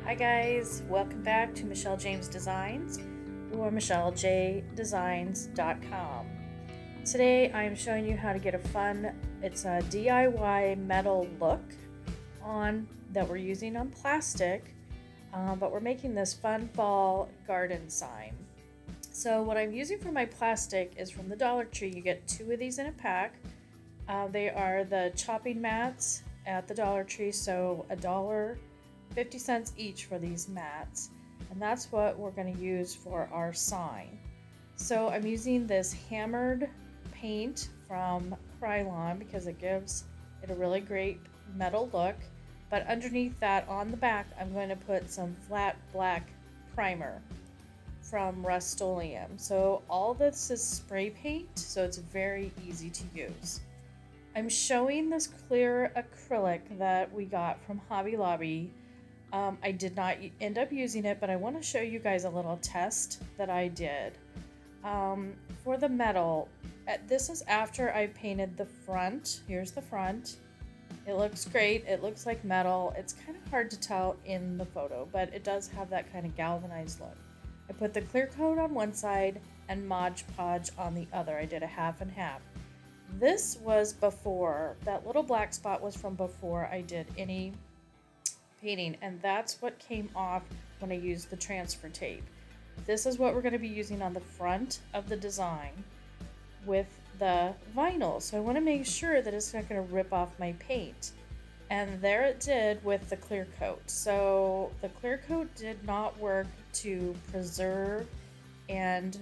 Hi guys, welcome back to Michelle James Designs or michelleJdesigns.com. Today I'm showing you how to get a fun, it's a DIY metal look on that we're using on plastic, but we're making this fun fall garden sign. So what I'm using for my plastic is from the Dollar Tree. You get 2 of these in a pack. They are the chopping mats at the Dollar Tree, so $1.50 each for these mats, and that's what we're going to use for our sign. So I'm using this hammered paint from Krylon because it gives it a really great metal look, but underneath that on the back I'm going to put some flat black primer from Rust-Oleum. So all this is spray paint, so it's very easy to use. I'm showing this clear acrylic that we got from Hobby Lobby. I did not end up using it, but I want to show you guys a little test that I did. For the metal, this is after I painted the front. Here's the front. It looks great. It looks like metal. It's kind of hard to tell in the photo, but it does have that kind of galvanized look. I put the clear coat on one side and Mod Podge on the other. I did a half and half. This was before, that little black spot was from before I did any painting, and that's what came off when I used the transfer tape. This is what we're going to be using on the front of the design with the vinyl. So I want to make sure that it's not going to rip off my paint. And there it did with the clear coat. So the clear coat did not work to preserve and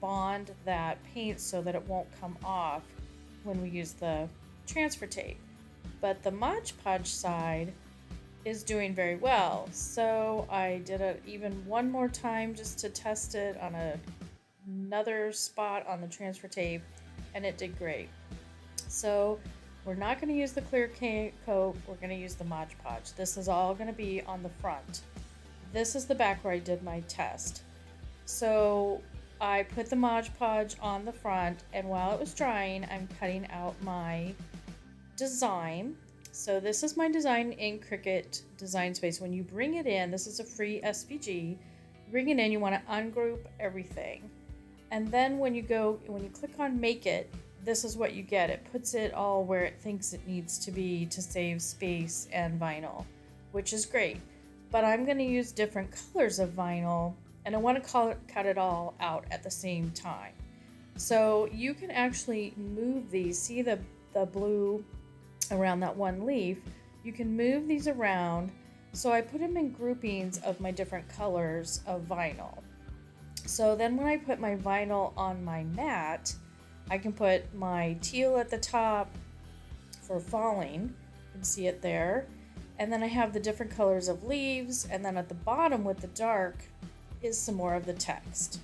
bond that paint so that it won't come off when we use the transfer tape. But the Mod Podge side is doing very well. So I did it even one more time just to test it on another spot on the transfer tape, and it did great. So we're not going to use the clear coat, we're going to use the Mod Podge. This is all going to be on the front. This is the back where I did my test. So I put the Mod Podge on the front, and while it was drying, I'm cutting out my design. So this is my design in Cricut Design Space. When you bring it in, this is a free SVG. Bring it in, you want to ungroup everything. And then when you click on Make It, this is what you get. It puts it all where it thinks it needs to be to save space and vinyl, which is great. But I'm going to use different colors of vinyl, and I want to cut it all out at the same time. So you can actually move these. See the blue around that one leaf? You can move these around. So I put them in groupings of my different colors of vinyl. So then when I put my vinyl on my mat, I can put my teal at the top for falling. You can see it there. And then I have the different colors of leaves, and then at the bottom with the dark is some more of the text.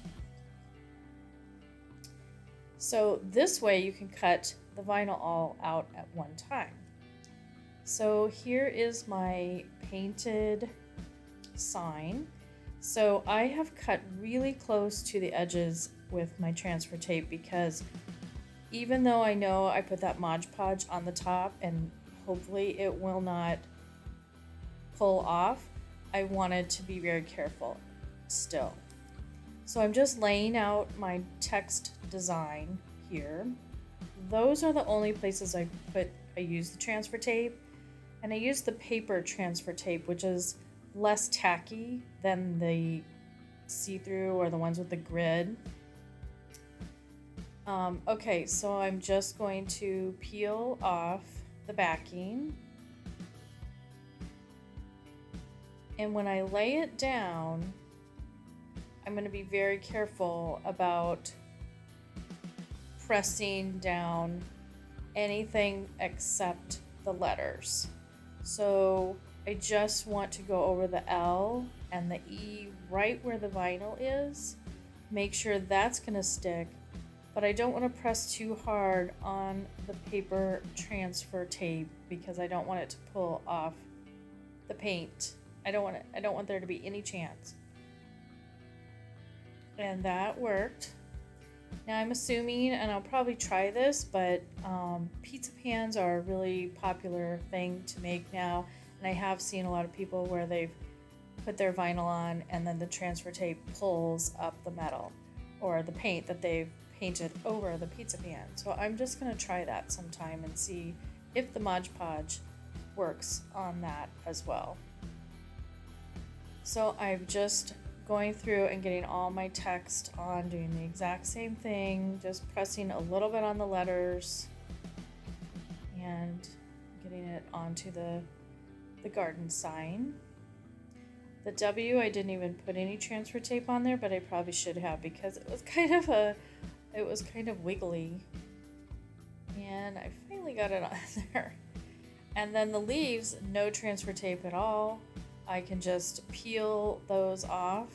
So this way you can cut the vinyl all out at one time. So here is my painted sign. So I have cut really close to the edges with my transfer tape because even though I know I put that Mod Podge on the top and hopefully it will not pull off, I wanted to be very careful still. So I'm just laying out my text design here. Those are the only places I use the transfer tape, and I use the paper transfer tape, which is less tacky than the see-through or the ones with the grid. Okay, so I'm just going to peel off the backing, and when I lay it down, I'm going to be very careful about pressing down anything except the letters. So I just want to go over the L and the E right where the vinyl is. Make sure that's going to stick, but I don't want to press too hard on the paper transfer tape because I don't want it to pull off the paint. I don't want there to be any chance. And that worked. Now I'm assuming, and I'll probably try this, but pizza pans are a really popular thing to make now, and I have seen a lot of people where they've put their vinyl on, and then the transfer tape pulls up the metal or the paint that they've painted over the pizza pan. So I'm just going to try that sometime and see if the Mod Podge works on that as well. So I'm just going through and getting all my text on, doing the exact same thing, just pressing a little bit on the letters and getting it onto the garden sign. The W, I didn't even put any transfer tape on there, but I probably should have, because it was kind of wiggly. And I finally got it on there. And then the leaves, no transfer tape at all. I can just peel those off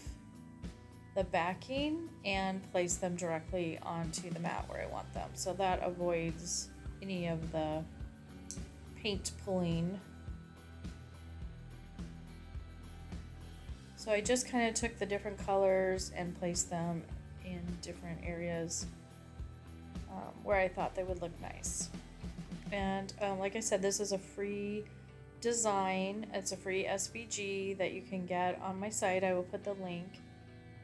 the backing and place them directly onto the mat where I want them. So that avoids any of the paint pulling. So I just kind of took the different colors and placed them in different areas where I thought they would look nice. And like I said, this is a free design. It's a free SVG that you can get on my site. I will put the link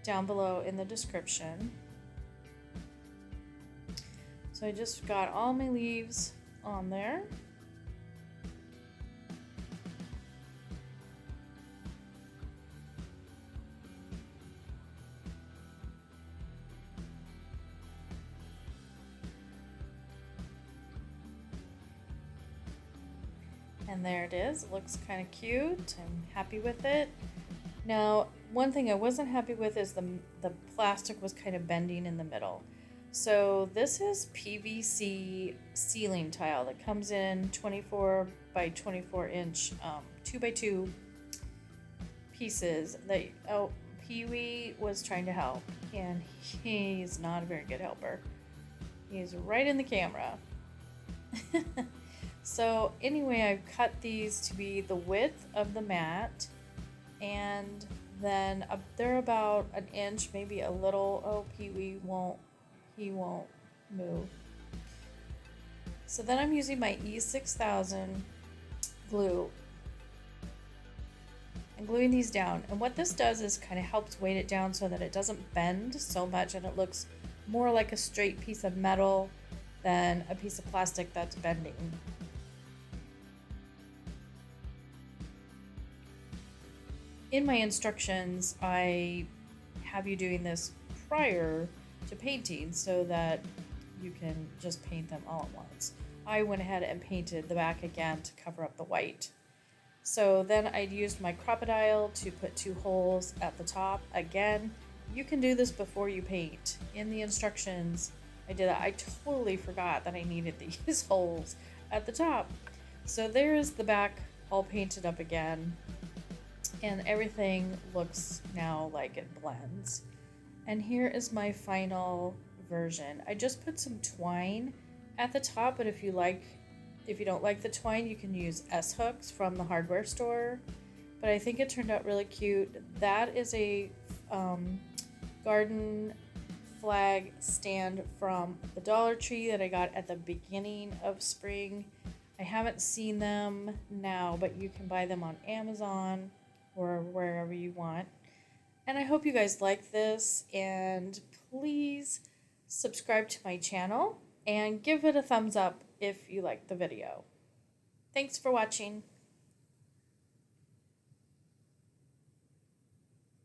down below in the description. So I just got all my leaves on there. And there it is. It looks kind of cute. I'm happy with it. Now, one thing I wasn't happy with is the plastic was kind of bending in the middle. So this is PVC ceiling tile that comes in 24 by 24 inch 2x2 pieces. That Pee-wee was trying to help, and he's not a very good helper. He's right in the camera. So anyway, I've cut these to be the width of the mat, and then they're about an inch, maybe a little. Oh, Pee-wee won't move. So then I'm using my E6000 glue and gluing these down. And what this does is kind of helps weight it down so that it doesn't bend so much, and it looks more like a straight piece of metal than a piece of plastic that's bending. In my instructions, I have you doing this prior to painting so that you can just paint them all at once. I went ahead and painted the back again to cover up the white. So then I used my crocodile to put 2 holes at the top. Again, you can do this before you paint. In the instructions, I did that. I totally forgot that I needed these holes at the top. So there's the back all painted up again. And everything looks now like it blends. And here is my final version. I just put some twine at the top, but if you don't like the twine, you can use S-hooks from the hardware store. But I think it turned out really cute. That is a garden flag stand from the Dollar Tree that I got at the beginning of spring. I haven't seen them now, but you can buy them on Amazon or wherever you want. And I hope you guys like this, and please subscribe to my channel and give it a thumbs up if you like the video. Thanks for watching.